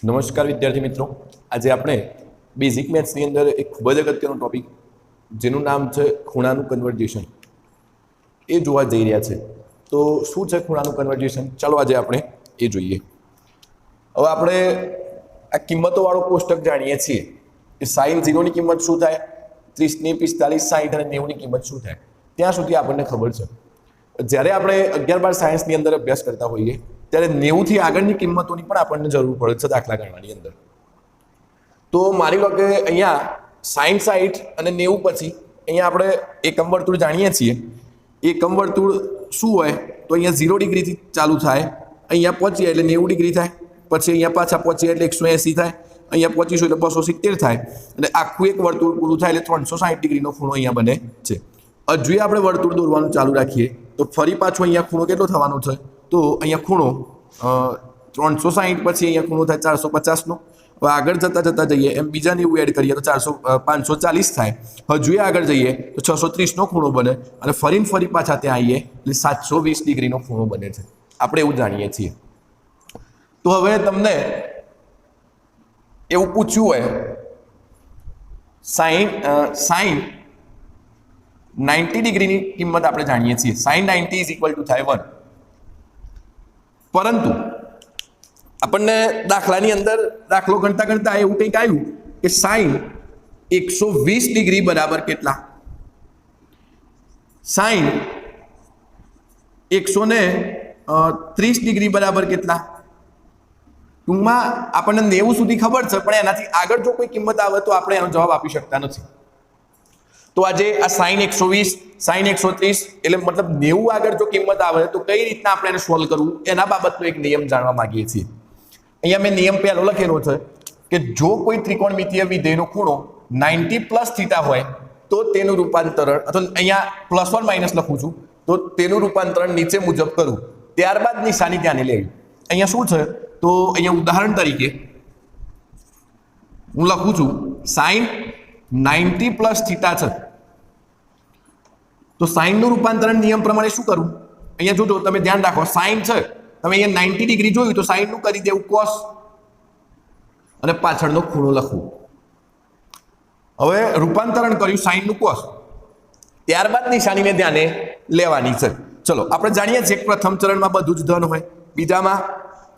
નમસ્કાર વિદ્યાર્થી મિત્રો, આજે આપણે બેઝિક મેથ્સની અંદર એક ખૂબ જ અગત્યનો ટોપિક જેનું નામ છે ખૂણાનું કન્વર્જેશન એ જોવા જઈ રહ્યા છે. તો શું છે ખૂણાનું કન્વર્જેશન? ચાલો આજે આપણે એ જોઈએ. હવે આપણે આ કિંમતોવાળો કોષ્ટક જાણીએ છીએ કે sin 0 ની કિંમત શું થાય, 30 ની 45 60 અને 90 ની કિંમત શું થાય, ત્યાં સુધી આપણને ખબર છે. જ્યારે આપણે 11-12 સાયન્સની અંદર અભ્યાસ કરતા હોઈએ ત્યારે 90 થી આગળની કિંમતોની પણ આપણને જરૂર પડે છે દાખલા ગણવાની અંદર. તો માની લો કે અહીંયા sin 60 અને 90 પછી અહીંયા આપણે એકમ વર્તુળ જાણીએ છીએ. એકમ વર્તુળ શું હોય તો અહીંયા 0 ડિગ્રીથી ચાલુ થાય, અહીંયા પહોંચીએ એટલે 90 ડિગ્રી થાય, પછી અહીંયા પાછા પહોંચીએ એટલે 180 થાય, અહીંયા પહોંચીશું એટલે 270 થાય, અને આખું એક વર્તુળ પૂરું થાય એટલે 360 ડિગ્રીનો ખૂણો અહીંયા બને છે. હજુ આપણે વર્તુળ દોરવાનું ચાલુ રાખીએ તો ફરી પાછો અહીંયા ખૂણો કેટલો થવાનો છે? તો અહીંયા ખૂણો 360 પછી અહીંયા ખૂણો થાય 450 નો. હવે આગળ જતા જઈએ એમ બીજા 90 એડ કરીએ તો 540 થાય. હજુ આગળ જઈએ તો 630 નો ખૂણો બને, અને ફરી પાછા ત્યાં આવીએ એટલે 720 ડિગ્રીનો ખૂણો બને છે. આપણે એવું જાણીએ છીએ. તો હવે તમને એવું પૂછ્યું હોય sin 90 ડિગ્રીની કિંમત આપણે જાણીએ છીએ, sin 90 થાય 1. પરંતુ આપણને દાખલાની અંદર દાખલો ગણતા એવું કંઈક આવ્યું કે sin 120 ડિગ્રી બરાબર કેટલા? sin 130 ડિગ્રી બરાબર કેટલા? ટૂંકમાં આપણને 90 સુધી ખબર છે, પણ એનાથી આગળ જો કોઈ કિંમત આવે તો આપણે એનો જવાબ આપી શકતા નથી. તો આજે આ sin 120 sin 130 એટલે મતલબ 90 આગળ જો કિંમત આવે તો કઈ રીતના આપણે એને સોલ્વ કરવું એના બાબતનો એક નિયમ જાણવા માંગીએ છીએ. અહીંયા મેં નિયમ પહેલો લખેલો છે કે જો કોઈ ત્રિકોણમિતિય વિધેયનો ખૂણો 90 θ હોય તો તેનું રૂપાંતરણ, અથવા અહીંયા પ્લસ ઓર માઇનસ લખું છું, તો તેનું રૂપાંતરણ નીચે મુજબ કરું. ત્યારબાદ નિશાની ધ્યાને લેવી. અહીંયા શું છે તો અહીંયા ઉદાહરણ તરીકે હું લખું છું sin 90 θ છે. તો સાઇન નું રૂપાંતરણ નિયમ પ્રમાણે શું કરવું? અહીંયા જોજો, તમે ધ્યાન રાખો, સાઇન છે, તમે અહીંયા 90 ડિગ્રી જોયું તો સાઇન નું કરી દેવું cos, અને પાછળનો ખૂણો લખવું. હવે રૂપાંતરણ કર્યું સાઇન નું cos, ત્યારબાદ નિશાનીને ધ્યાને લેવાની છે. ચલો આપણે જાણીએ છીએ પ્રથમ ચરણમાં બધું જ ધન હોય, બીજામાં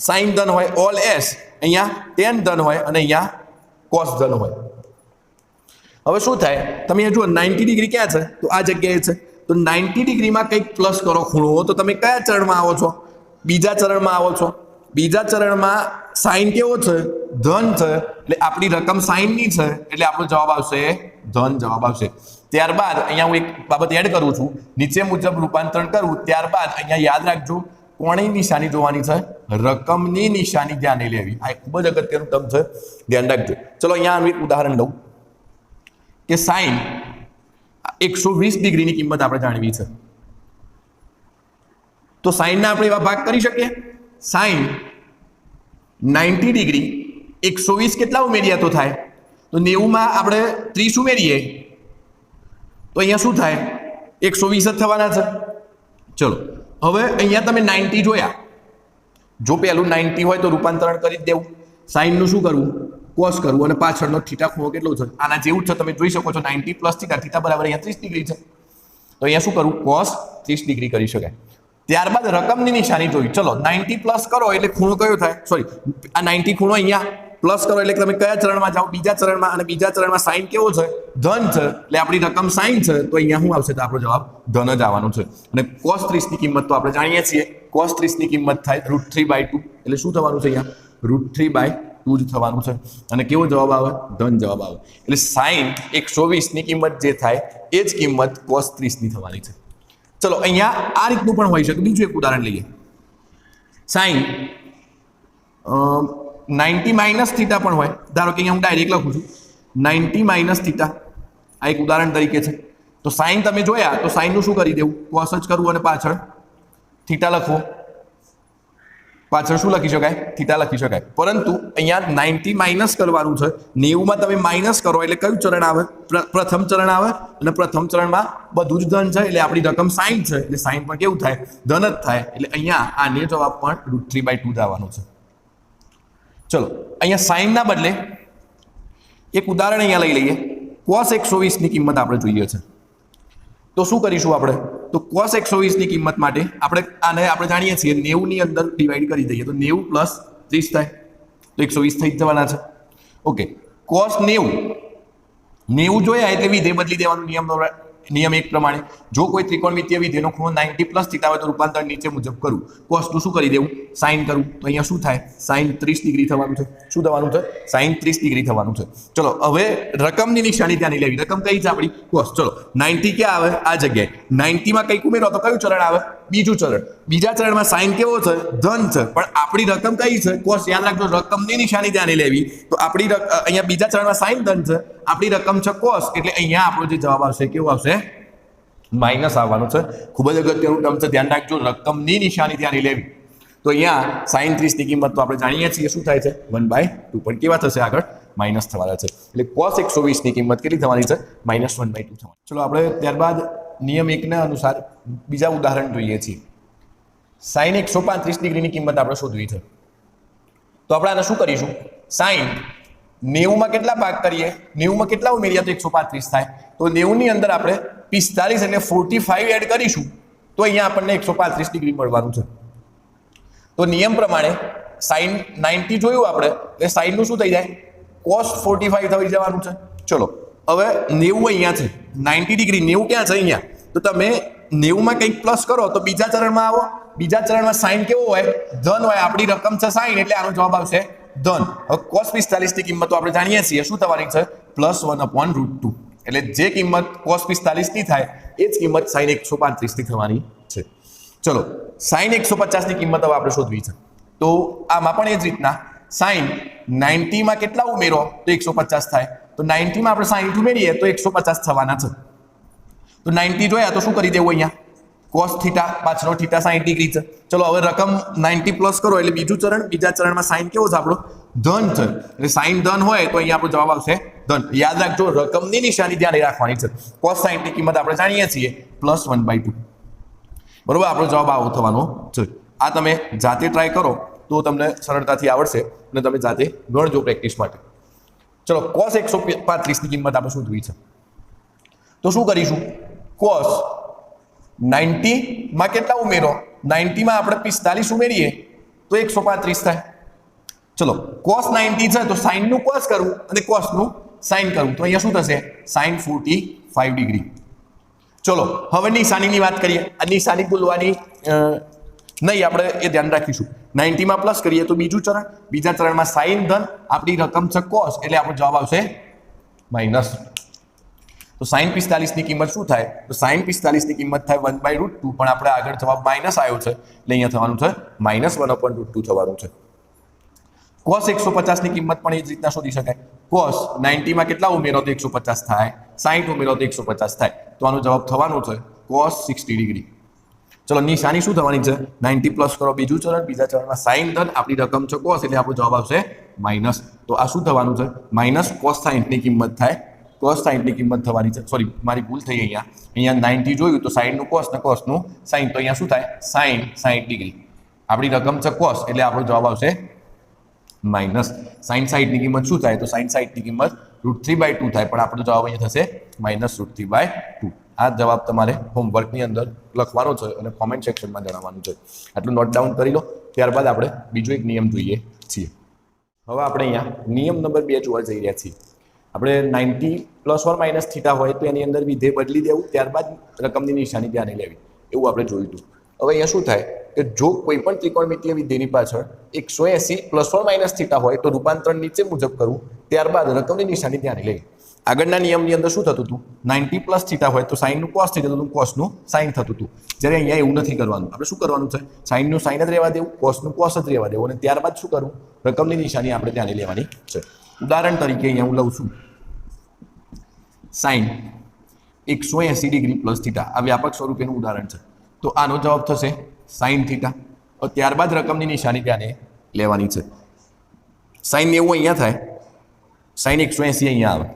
સાઇન ધન હોય, ઓલ એસ, અહીંયા tan ધન હોય, અને અહીંયા cos ધન હોય. હવે શું થાય, તમે જુઓ 90 ડિગ્રી ક્યાં છે તો આ જગ્યાએ છે. તો 90 ડિગ્રીમાં કંઈક પ્લસ કરો ખૂણો, તો તમે કયા ચરણમાં આવો છો? બીજા ચરણમાં આવો છો. બીજા ચરણમાં સાઇન કેવો છે? ધન છે, એટલે આપણી રકમ સાઇનની છે, એટલે આપણો જવાબ આવશે ધન જવાબ આવશે. ત્યારબાદ અહીંયા હું એક બાબત એડ કરું છું, નીચે મુજબ રૂપાંતરણ કરવું. ત્યારબાદ અહીંયા યાદ રાખજો, કોની નિશાની જોવાની છે? રકમની નિશાની ધ્યાને લેવી. આ ખૂબ જ અગત્યનું ટર્મ છે, ધ્યાન રાખજો. ચલો અહીંયા આનું એક ઉદાહરણ લઉં કે sin 120 ડિગ્રીની કિંમત આપણે જાણવી છે. તો સાઇનના આપણે એવા ભાગ કરી શકીએ. sin 90 ડિગ્રી 120 કેટલા ઉમેર્યા તો થાય? તો 90 માં આપણે 30 ઉમેરીએ તો અહીંયા શું થાય? 120 જ થવાના છે. ચલો હવે અહીંયા તમે 90 જોયા, જો પહેલું 90 હોય તો રૂપાંતરણ કરી જ દેવું. સાઇન નું શું કરવું? cos કરવું, અને પાછળનો થીટા ખૂણો કેટલો છે? આના જેવું જ છે, તમે જોઈ શકો છો 90 θ, થીટા બરાબર અહીંયા 30 ડિગ્રી છે. તો અહીંયા શું કરવું? cos 30 ડિગ્રી કરી શકાય. ત્યારબાદ રકમની નિશાની જોઈ. ચલો 90 કરો એટલે ખૂણો કયો થાય? સોરી, આ 90 ખૂણો અહીંયા પ્લસ કરો એટલે તમે કયા ચરણમાં જાઓ? બીજા ચરણમાં. અને બીજા ચરણમાં સાઇન કેવો છે? ધન છે, એટલે આપણી રકમ સાઇન છે, તો અહીંયા શું આવશે? તો આપણો જવાબ ધન જ આવવાનો છે. અને cos 30 ની કિંમત તો આપણે જાણીએ છીએ, cos 30 ની કિંમત થાય √3/2, એટલે શું થવાનું છે અહીંયા? √3/2 જ થવાનું છે. અને કેવો જવાબ આવે? ધન જવાબ આવે. એટલે sin 120 ની કિંમત જે થાય એ જ કિંમત cos 30 ની થવાની છે. ચલો અહીંયા આ રીતનું પણ હોઈ શકે. બીજું એક ઉદાહરણ લઈએ. sin 90 - θ પણ હોય. ધારો કે અહીંયા હું ડાયરેક્ટ લખું છું 90 - θ. આ એક ઉદાહરણ તરીકે છે. તો sin તમે જોયા તો sin નું શું કરી દેવું? cos જ કરવું, અને પાછળ θ લખવો. પાછળ શું લખી શકાય? θ લખી શકાય. પરંતુ અહીંયા 90 માઇનસ કરવાનું છે. 90 માં તમે માઇનસ કરો એટલે કયું ચરણ આવે? પ્રથમ ચરણ આવે, અને પ્રથમ ચરણમાં બધું જ ધન છે, એટલે આપણી રકમ સાઇન છે, એટલે સાઇન પણ કેવું થાય? ધન જ થાય. એટલે અહીંયા આને જવાબ પણ √3/2 જ આવવાનો છે. ચલો અહીંયા સાઈનના બદલે એક ઉદાહરણ અહીંયા લઈ લઈએ. cos 120 ની કિંમત આપણે જોઈએ છે. તો શું કરીશું આપણે? તો cos 120 ની કિંમત માટે આપણે જાણીએ છીએ 90 ની અંદર ડિવાઈડ કરી દઈએ તો 90 પ્લસ 30 થાય તો 120 થઈ જવાના છે. ઓકે, cos 90 જોયા એટલે વિધેય બદલી દેવાનું નિયમ એક પ્રમાણે. જો કોઈ ત્રિકોણમિતિય વિધેયનો ખૂણો 90 પ્લસ થીટા હોય તો રૂપાંતર નીચે મુજબ કરું. cos નું શું કરી દેવું? sin કરું. તો અહીંયા શું થાય? sin 30 ડિગ્રી થવાનું છે. શું થવાનું છે? sin 30 ડિગ્રી થવાનું છે. ચલો હવે રકમની નિશાની ત્યાં નહીં લેવી. રકમ કઈ છે આપણી? cos. ચલો 90 ક્યાં આવે? આ જગ્યાએ 90 માં કંઈક ઉમેરો તો કયું ચરણ આવે? બીજું ચરણ. બીજા ચરણમાં sin કેવો છે? ધન છે. પણ આપણી રકમ કઈ છે? cos. યાદ રાખજો, રકમની નિશાની ત્યાં નહીં લેવી. તો આપણી અહીંયા બીજા ચરણમાં sin ધન છે, આપણી રકમ છે cos, એટલે અહીંયા આપણો જે જવાબ આવશે કેવો આવશે? માઇનસ આવવાનું છે. ખૂબ જ અગત્યનું ટર્મ છે, ધ્યાન રાખજો, રકમની નિશાની ત્યાં નહીં લેવી. તો અહીંયા sin 30 ની કિંમત તો આપણે જાણીએ છીએ શું થાય છે? 1/2. પણ કેવા થશે આગળ? માઇનસ થવાના છે. એટલે cos 120 ની કિંમત કેટલી થવાની છે? -1/2 થવાની. ચલો આપણે ત્યારબાદ નિયમ 1 ના અનુસાર બીજા ઉદાહરણ જોઈએ છીએ. sin 135 ડિગ્રીની કિંમત આપણે શોધવી છે. તો આપણે આને શું કરીશું? sin 90 માં કેટલા ભાગ કરીએ? 90 માં કેટલા ઉમેરીએ તો 135 થાય? તો 90 ની અંદર આપણે 45 એટલે 45 એડ કરીશું તો અહીંયા આપણને 135 ડિગ્રી મળવાનું છે. તો નિયમ પ્રમાણે sin 90 જોયું આપણે એટલે sin નું શું થઈ જાય? cos 45 થઈ જવાનું છે. ચલો હવે 90 અહીંયા છે, 90 ડિગ્રી 90 ક્યાં છે? અહીંયા. તો તમે 90 માં કંઈક પ્લસ કરો તો બીજા ચરણમાં આવો. બીજા ચરણમાં sin કેવો હોય? ધન હોય. આપણી રકમ છે sin એટલે આનો જવાબ આવશે ધન. હવે cos 45 ની કિંમત તો આપણે જાણીએ છીએ શું થવાની છે? +1/√2. એટલે જે કિંમત cos 45 ની થાય એ જ કિંમત sin 135 ની થવાની છે. ચલો sin 150 ની કિંમત હવે આપણે શોધવી છે. તો આમાં પણ એ જ રીતના sin 90 માં કેટલા ઉમેરો તો 150 થાય? તો 90 માં આપણે 60 ઉમેરીએ તો 150 થવાના છે. તો 90 જોયા તો શું કરી દેવું? અહીંયા cos થીટા, પાછળનો થીટા 60 ડિગ્રી છે. ચલો હવે રકમ 90 પ્લસ કરો એટલે બીજું ચરણ. બીજા ચરણમાં sin કેવો છે આપણો? ધન છે. એટલે sin ધન હોય તો અહીંયા આપણો જવાબ આવશે ધન. યાદ રાખજો, રકમની નિશાની ધ્યાને રાખવાની છે. cos 60 ની કિંમત આપણે જાણીએ છીએ +1/2. બરોબર, આપણો જવાબ આવો થવાનો છે. આ તમે જાતે ટ્રાય કરો તો તમને સરળતાથી આવડશે અને તમે જાતે ગણજો પ્રેક્ટિસ માટે. ચલો cos 135 ની કિંમત આપણે શોધવી છે. તો શું કરીશું? cos 90 માં કેટલા ઉમેરો? 90 માં આપણે 45 ઉમેરીએ તો 135 થાય. ચલો cos 90 છે તો sin નું cos કરવું અને cos નું sin કરવું. તો અહીંયા શું થશે? sin 45 degree. ચલો હવે નિશાનીની વાત કરીએ. આ નિશાની ભૂલવાની નહીં, આપણે એ ધ્યાન રાખીશું. 90 માં પ્લસ કરીએ તો બીજું ચરણ. બીજા ચરણમાં sin ધન, આપણી રકમ છે cos, એટલે આપણો જવાબ આવશે માઇનસ. તો sin 45 ની કિંમત શું થાય? તો sin 45 ની કિંમત થાય 1/√2. પણ આપણે આગળ જવાબ માઇનસ આવ્યો છે એટલે અહીંયા થવાનું છે -1/√2 થવાનું છે. cos 150 ની કિંમત પણ એ જ રીતના શોધી શકાય. cos 90 માં કેટલા ઉમેરો તો 150 થાય? 60 ઉમેરો તો 150 થાય. તો આનો જવાબ થવાનો છે cos 60 ડિગ્રી. ચલો નિશાની શું થવાની છે? 90 પ્લસ કરો બીજું ચરણ. બીજા ચરણમાં sin ધન, આપણી રકમ છે cos, એટલે આપણો જવાબ આવશે માઇનસ. તો આ શું થવાનું છે? -cos 60 ની કિંમત થાય. cos 60 ની કિંમત થવાની છે. સોરી, મારી ભૂલ થઈ અહીંયા 90 જોયું તો sin નું cos ને cos નું sin. તો અહીંયા શું થાય? sin 60 degree. આપણી રકમ છે cos, એટલે આપણો જવાબ આવશે માઇનસ. sin 60 ની કિંમત શું થાય? તો sin 60 ની કિંમત √3/2 થાય. પણ આપણો જવાબ અહીંયા થશે -√3/2. આ જવાબ તમારે હોમવર્કની અંદર લખવાનો છે અને કોમેન્ટ સેક્શનમાં જણાવવાનું છે. આટલું નોટ ડાઉન કરી લો. ત્યારબાદ આપણે બીજો એક નિયમ જોઈએ છીએ. હવે આપણે અહીંયા નિયમ નંબર 2 જોવા જઈ રહ્યા છીએ. આપણે 90 ± થીટા હોય તો એની અંદર વિધેય બદલી દેવું, ત્યારબાદ રકમની નિશાની ધ્યાને લેવી, એવું આપણે જોયું હતું. હવે અહીંયા શું થાય કે જો કોઈ પણ ત્રિકોણમિતિય વિધેયની પાછળ 180 ± થીટા હોય તો રૂપાંતરણ નીચે મુજબ કરવું, ત્યારબાદ રકમની નિશાની ધ્યાને લેવી. આગળના નિયમની અંદર શું થતું હતું? 90 થીટા હોય તો sin નું cos થઈ જતું હતું, cos નું sin થતું હતું. જ્યારે અહીંયા એવું નથી કરવાનું. આપણે શું કરવાનું છે? sin નું sin જ રહેવા દેવું, cos નું cos જ રહેવા દેવું, અને ત્યારબાદ શું કરવું? રકમની નિશાની આપણે ધ્યાને લેવાની છે. ઉદાહરણ તરીકે અહીંયા હું લઉં છું sin 180 ડિગ્રી પ્લસ થીટા. આ વ્યાપક સ્વરૂપેનું ઉદાહરણ છે. તો આનો જવાબ થશે sin થીટા. ત્યારબાદ રકમની નિશાની ધ્યાને લેવાની છે. sin 90 અહીંયા થાય, sin 180 અહીંયા આવે.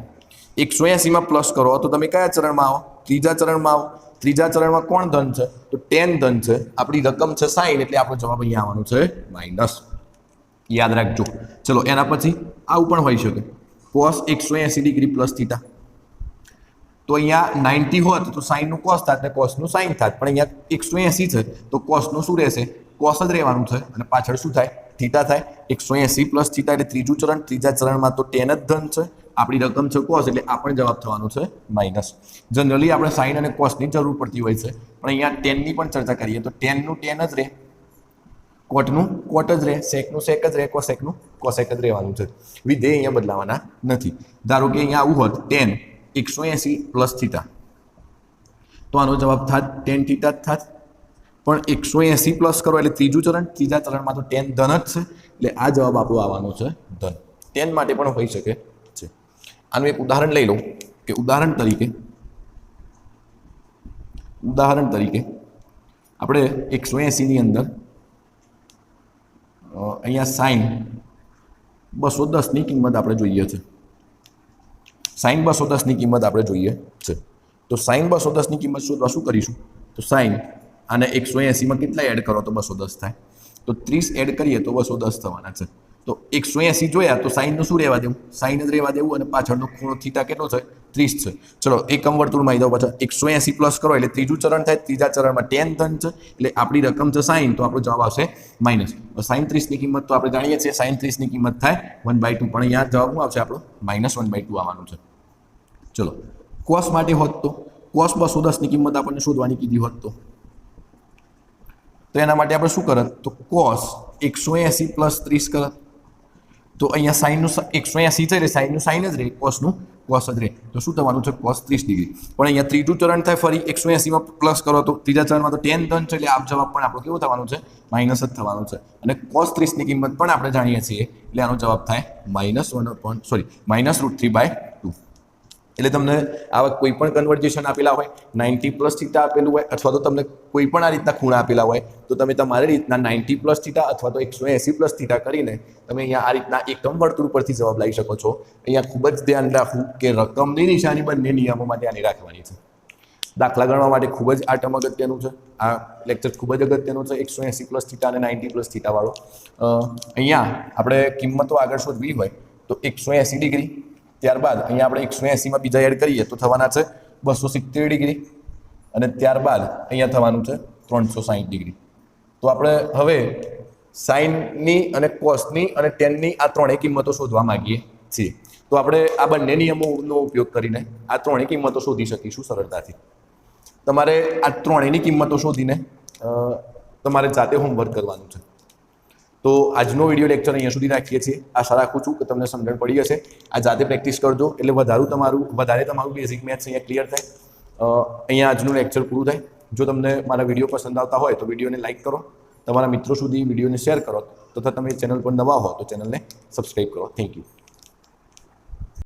180 માં પ્લસ કરો તો તમે કયા ચરણમાં આવો? ત્રીજા ચરણમાં આવો. ત્રીજા ચરણમાં કોણ ધન છે? તો tan ધન છે. આપણી રકમ છે sin, એટલે આપણો જવાબ અહીંયા આવવાનો છે માઇનસ. યાદ રાખજો, ચલો એના પછી આવું પણ હોઈ શકે cos 180 ડિગ્રી પ્લસ થીટા. તો અહીંયા 90 હોત તો સાઈનનું કોસ થાત ને કોસનું સાઈન થાત, પણ અહીંયા 180 છે તો કોસનું શું રહેશે? કોસ જ રહેવાનું છે અને પાછળ શું થાય? થીટા થાય. 180 પ્લસ થીટા એટલે ત્રીજું ચરણ, ત્રીજા ચરણમાં તો ટેન જ ધન છે, આપણી રકમ છે કોસ એટલે આ પણ જવાબ થવાનો છે માઇનસ. જનરલી આપણે સાઈન અને કોસની જરૂર પડતી હોય છે, પણ અહીંયા ટેનની પણ ચર્ચા કરીએ તો ટેનનું ટેન જ રહે, કોટનું કોટ જ રહે, સેકનું સેક જ રહે, કોસેકનું કોસેક જ રહેવાનું છે. વિધેય અહીંયા બદલાવાના નથી. ધારો કે અહીંયા આવું હોત ટેન 180 પ્લસ થીટા, તો આનો જવાબ થાત ટેન થીટા જ થાત. પણ 180 પ્લસ કરો એટલે ત્રીજું ચરણ, ત્રીજા ચરણમાં તો ટેન ધન જ છે એટલે આ જવાબ આપણો આવવાનો છે ધન. ટેન માટે પણ હોઈ શકે છે. આનું એક ઉદાહરણ લઈ લઉં કે ઉદાહરણ તરીકે આપણે 180 ની અંદર અહીંયા સાઈન 210 ની કિંમત આપણે જોઈએ છે. સાઈન 210 ની કિંમત આપણે જોઈએ છે. તો સાઈન 210 ની કિંમત શોધવા શું કરીશું? તો સાઈન અને 180 માં કેટલા એડ કરો તો 210 થાય? તો 30 એડ કરીએ તો 210 થવાના છે. તો 180 જોયા તો સાઈનનું શું રહેવા દેવું? સાઈન જ રહેવા દેવું અને પાછળનો ખૂણો થીટા કેટલો છે? 30 છે. ચલો એકમ વર્તુળમાં આવી જાઓ પાછા. 180 પ્લસ કરો એટલે ત્રીજું ચરણ થાય, ત્રીજા ચરણમાં ટેન ધન છે એટલે આપણી રકમ છે સાઈન, તો આપણો જવાબ આવશે માઇનસ. સાઈન 30 ની કિંમત તો આપણે જાણીએ છીએ, સાઈન 30 ની કિંમત થાય 1/2, પણ અહીંયા જવાબ શું આવશે આપણો? માઇનસ 1/2 આવવાનું છે. ચલો કોસ માટે હોત તો કોસ 210 ની કિંમત આપણને શોધવાની કીધી હોત તો એના માટે આપણે શું કરત? તો કોસ 180 પ્લસ 30 કરત. તો અહીંયા સાઈનનું 180 છે એટલે સાઈનનું સાઈન જ રહે, કોસનું કોસ જ રહે. તો શું થવાનું છે? Cos 30 degree. પણ અહીંયા ત્રીજું ચરણ થાય, ફરી 180 માં પ્લસ કરો તો ત્રીજા ચરણમાં તો ટેન ધન છે એટલે આ જવાબ પણ આપણો કેવો થવાનું છે? માઇનસ જ થવાનું છે. અને કોસ 30 ની કિંમત પણ આપણે જાણીએ છીએ એટલે આનો જવાબ થાય -√3/2. એટલે તમને આવા કોઈ પણ કન્વર્જેશન આપેલા હોય, 90 પ્લસ થીટા આપેલું હોય, અથવા તો તમને કોઈ પણ આ રીતના ખૂણા આપેલા હોય, તો તમે તમારી રીતના 90 પ્લસ થીટા અથવા તો 180 પ્લસ થીટા કરીને તમે અહીંયા આ રીતના એકમ વર્તુળ પરથી જવાબ લાવી શકો છો. અહીંયા ખૂબ જ ધ્યાન રાખવું કે રકમની નિશાની બંને નિયમોમાં ધ્યાન રાખવાની છે. દાખલા ગણવા માટે ખૂબ જ આ ટર્મ અગત્યનું છે. આ લેક્ચર ખૂબ જ અગત્યનું છે, 180 પ્લસ થીટા અને 90 પ્લસ થીટા વાળો. અહીંયા આપણે કિંમતો આગળ શોધવી હોય તો 180 ડિગ્રી, ત્યારબાદ અહીંયા આપણે 180 માં બીજા એડ કરીએ તો થવાના છે 270 ડિગ્રી, અને ત્યારબાદ અહીંયા થવાનું છે 360 ડિગ્રી. તો આપણે હવે સાઈનની અને કોસની અને ટેનની આ ત્રણેય કિંમતો શોધવા માંગીએ છીએ. તો આપણે આ બંને નિયમોનો ઉપયોગ કરીને આ ત્રણેય કિંમતો શોધી શકીશું સરળતાથી. તમારે આ ત્રણેયની કિંમતો શોધીને તમારે જાતે હોમવર્ક કરવાનું છે. તો આજનો વિડીયો લેક્ચર અહીંયા સુધી રાખીએ છીએ. આશા રાખું છું કે તમને સમજણ પડી હશે. આ જાતે પ્રેક્ટિસ કરજો એટલે વધારે તમારું બેઝિક મેથ્સ અહીંયા ક્લિયર થાય. અહીંયા આજનું લેક્ચર પૂરું થાય. જો તમને મારા વિડીયો પસંદ આવતા હોય તો વિડીયોને લાઇક કરો, તમારા મિત્રો સુધી વિડીયોને શેર કરો, તથા તમે ચેનલ પર નવા હો તો ચેનલને સબસ્ક્રાઈબ કરો. Thank you.